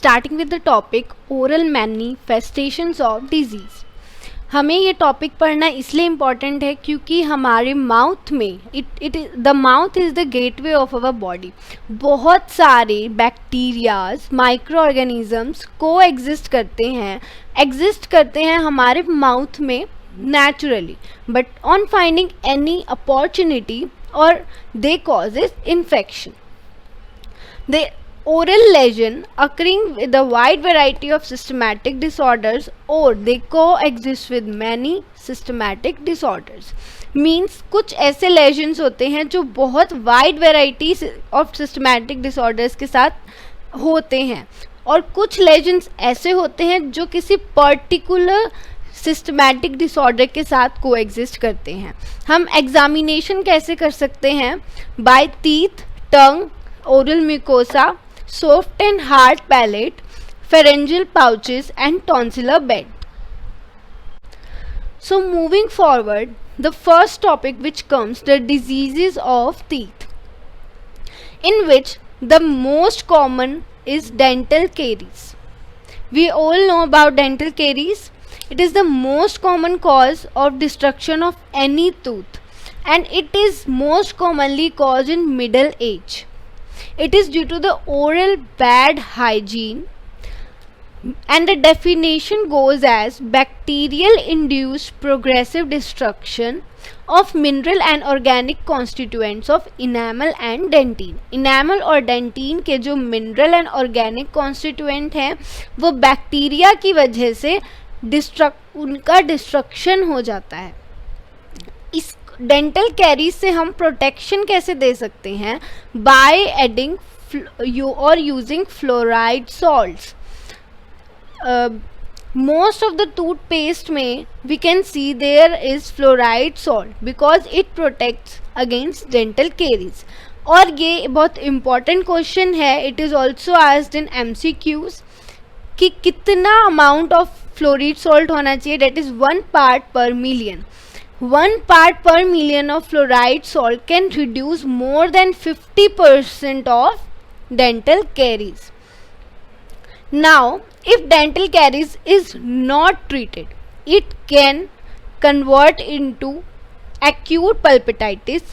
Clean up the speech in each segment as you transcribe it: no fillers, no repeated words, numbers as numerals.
Starting with the topic oral manifestations of disease. हमें ये topic पढ़ना इसलिए इम्पॉर्टेंट है क्योंकि हमारे माउथ में the mouth is the gateway of our body. बहुत सारे बैक्टीरियाज, माइक्रो ऑर्गेनिजम्स को एग्जिस्ट करते हैं हमारे माउथ में naturally, but on finding any opportunity or they causes infection. The oral lesion occurring with a wide variety of systematic disorders or they coexist with many systematic disorders. Means कुछ ऐसे lesions होते हैं जो बहुत wide variety of systematic disorders के साथ होते हैं और कुछ lesions ऐसे होते हैं जो किसी particular सिस्टमैटिक डिसऑर्डर के साथ कोएग्जिस्ट करते हैं। हम एग्जामिनेशन कैसे कर सकते हैं? By teeth, tongue, oral mucosa, soft and hard palate, pharyngeal pouches and tonsillar bed. So moving forward, the first topic which comes the diseases of teeth, in which the most common is dental caries. We all know about dental caries. It is the most common cause of destruction of any tooth and it is most commonly caused in middle age. It is due to the oral bad hygiene and the definition goes as bacterial induced progressive destruction of mineral and organic constituents of enamel and dentine. Enamel और dentine के जो mineral and organic constituent हैं वो bacteria की वजह से उनका destruction हो जाता है। इस डेंटल कैरीज से हम प्रोटेक्शन कैसे दे सकते हैं? बाय एडिंग और using fluoride salts. Most of the toothpaste में we can see there is fluoride salt because it protects against dental caries. और ये बहुत इंपॉर्टेंट क्वेश्चन है, it is also asked in MCQs कि कितना अमाउंट ऑफ फ्लोराइड सॉल्ट होना चाहिए, that is 1 part per million. 1 part per million of fluoride salt can reduce more than 50% of dental caries. Now, if dental caries is not treated, it can convert into acute pulpitis.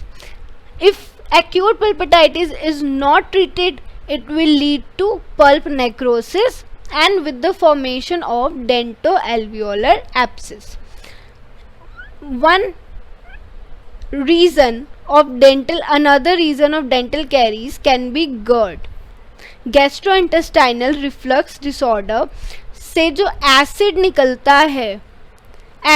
If acute pulpitis is not treated, it will lead to pulp necrosis and with the formation of dentoalveolar abscess. Another reason of dental caries can be GERD, gastrointestinal reflux disorder, से जो acid निकलता है,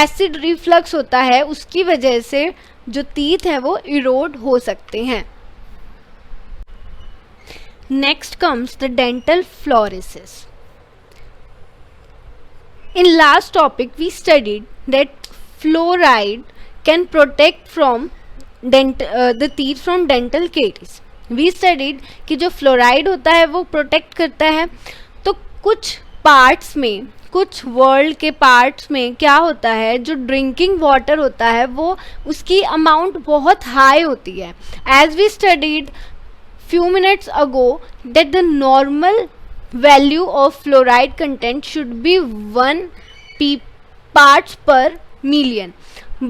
acid reflux होता है, उसकी वजह से जो टीथ है वो इरोड हो सकते हैं। Next comes the dental fluorosis. In last topic we studied that fluoride can protect from the teeth from dental caries. We studied कि जो fluoride होता है वो protect करता है। तो कुछ parts में, कुछ world के parts में क्या होता है, जो drinking water होता है वो उसकी amount बहुत high होती है। As we studied few minutes ago that the normal value of fluoride content should be 1 parts per million,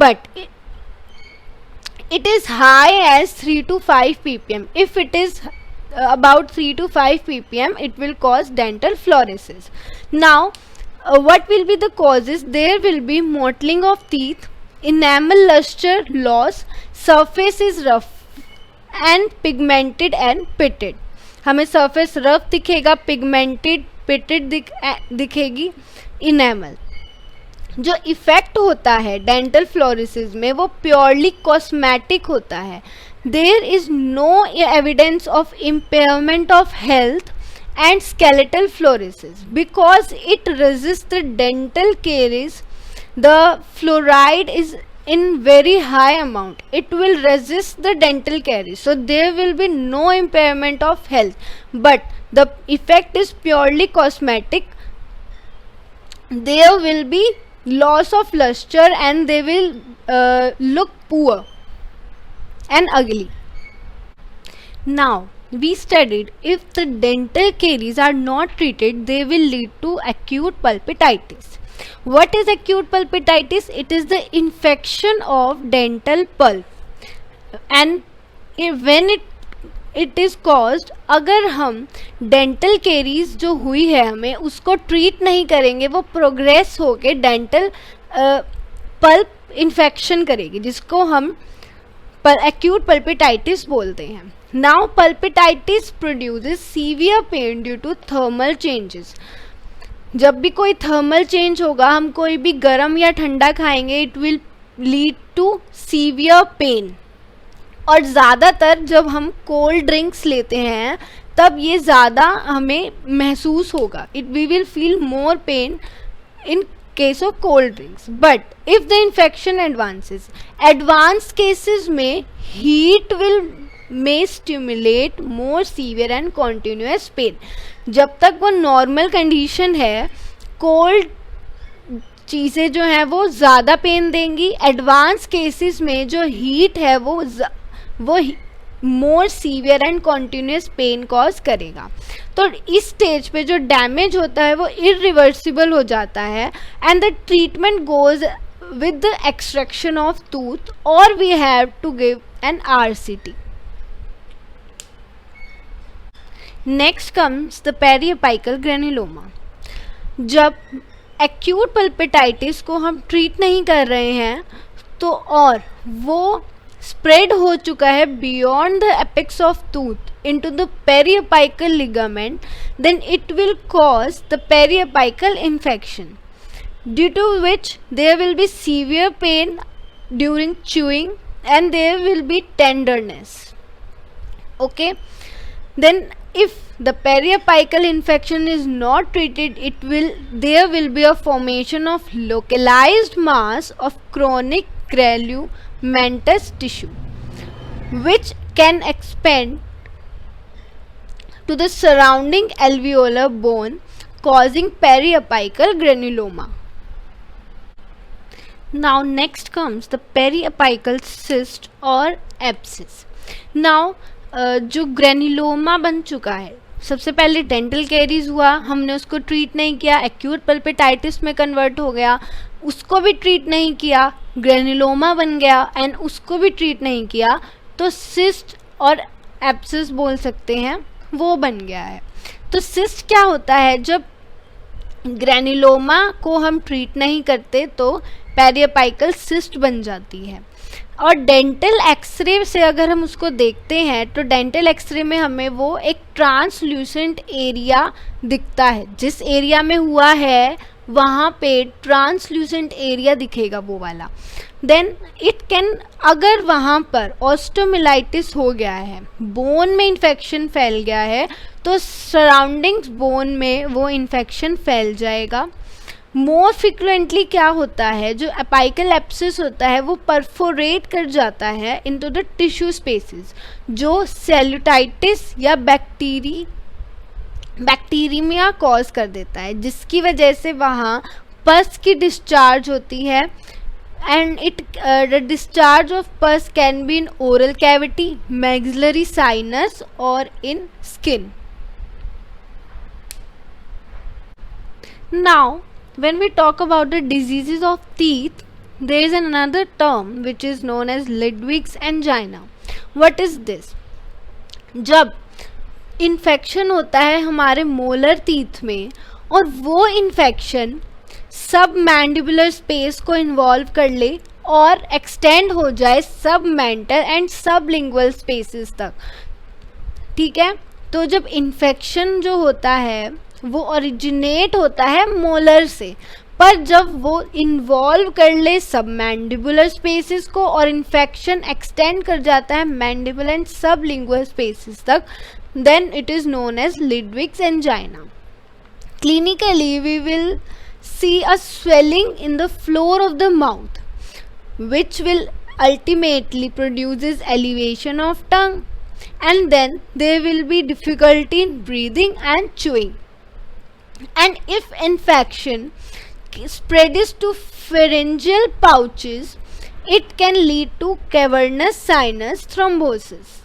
but it is high as 3 to 5 ppm. If it is about 3 to 5 ppm, it will cause dental fluorosis. Now, what will be the causes? There will be mottling of teeth, enamel luster loss, surface is rough and pigmented and pitted. हमें surface rough दिखेगा, pigmented, pitted दिखेगी enamel. जो effect होता है dental फ्लोरेसिस में वो purely cosmetic होता है। There is no evidence of impairment of health and skeletal fluorosis because it resist the dental caries. The fluoride is in very high amount, it will resist the dental caries, so there will be no impairment of health, but the effect is purely cosmetic. There will be loss of luster and they will look poor and ugly. Now we studied if the dental caries are not treated, they will lead to acute pulpitis. What is acute pulpitis? It is the infection of dental pulp, and when it is caused, अगर हम dental caries जो हुई है हमें उसको treat नहीं करेंगे, वो प्रोग्रेस होके डेंटल पल्प इन्फेक्शन करेगी, जिसको हम एक्यूट पल्पिटाइटिस बोलते हैं. Now pulpitis produces severe pain due to thermal changes. जब भी कोई थर्मल चेंज होगा, हम कोई भी गर्म या ठंडा खाएंगे, it will lead to severe pain. और ज़्यादातर जब हम कोल्ड ड्रिंक्स लेते हैं तब ये ज़्यादा हमें महसूस होगा. We will feel more pain in case of cold drinks. But if the infection advance cases में heat may stimulate more severe and continuous pain. जब तक वो नॉर्मल कंडीशन है, कोल्ड चीज़ें जो हैं वो ज़्यादा पेन देंगी. एडवांस केसेस में जो हीट है वो मोर severe and continuous pain cause करेगा. तो इस स्टेज पे जो डैमेज होता है वो इरिवर्सिबल हो जाता है, and the treatment goes with the extraction of tooth, और we have to give an RCT. Next comes the periapical granuloma. जब एक्यूट पल्पिटाइटिस को हम ट्रीट नहीं कर रहे हैं तो और वो स्प्रेड हो चुका है beyond the apex of tooth into the periapical ligament, then it will cause the periapical infection, due to which there will be severe pain during chewing and there will be tenderness. Okay, then if the periapical infection is not treated, there will be a formation of localized mass of chronic granulomatous tissue which can expand to the surrounding alveolar bone, causing periapical granuloma. Now next comes the periapical cyst or abscess. Now जो granuloma बन चुका है, सबसे पहले dental caries हुआ, हमने उसको treat नहीं किया, एक्यूट पल्पिटाइटिस में कन्वर्ट हो गया, उसको भी ट्रीट नहीं किया, ग्रेनुलोमा बन गया, एंड उसको भी ट्रीट नहीं किया तो सिस्ट और एब्सेस बोल सकते हैं, वो बन गया है. तो सिस्ट क्या होता है? जब ग्रेनुलोमा को हम ट्रीट नहीं करते तो पेरिअपाइकल सिस्ट बन जाती है. और डेंटल एक्सरे से अगर हम उसको देखते हैं तो डेंटल एक्सरे में हमें वो एक ट्रांसल्यूसेंट एरिया दिखता है. जिस एरिया में हुआ है वहाँ पे ट्रांसल्यूसेंट एरिया दिखेगा, वो वाला. देन इट कैन, अगर वहाँ पर ऑस्टोमिलाइटिस हो गया है, बोन में इन्फेक्शन फैल गया है, तो सराउंडिंग्स बोन में वो इन्फेक्शन फैल जाएगा. मोर फ्रिक्वेंटली क्या होता है, जो अपाइकल एब्सेस होता है वो परफोरेट कर जाता है इनटू द टिश्यू स्पेसेस, जो सेल्यूटाइटिस या बैक्टीरिया कॉज कर देता है, जिसकी वजह से वहाँ पस की डिस्चार्ज होती है. And the discharge of pus can be in oral cavity, maxillary sinus और in skin. Now when we talk about the diseases of teeth, there is another term which is known as Ludwig's angina. What is this? जब infection होता है हमारे molar teeth में और वो infection सब mandibular space को इन्वॉल्व कर ले और एक्सटेंड हो जाए सब mental and sublingual spaces तक. ठीक है, तो जब इन्फेक्शन जो होता है वो ओरिजिनेट होता है मोलर से, पर जब वो इन्वॉल्व कर ले सब मैंडिबुलर स्पेसेस को और इन्फेक्शन एक्सटेंड कर जाता है mandible and sublingual spaces तक, then it is known as Ludwig's angina. Clinically we will see a swelling in the floor of the mouth which will ultimately produces elevation of tongue, and then there will be difficulty in breathing and chewing. And if infection spreads to pharyngeal pouches, it can lead to cavernous sinus thrombosis.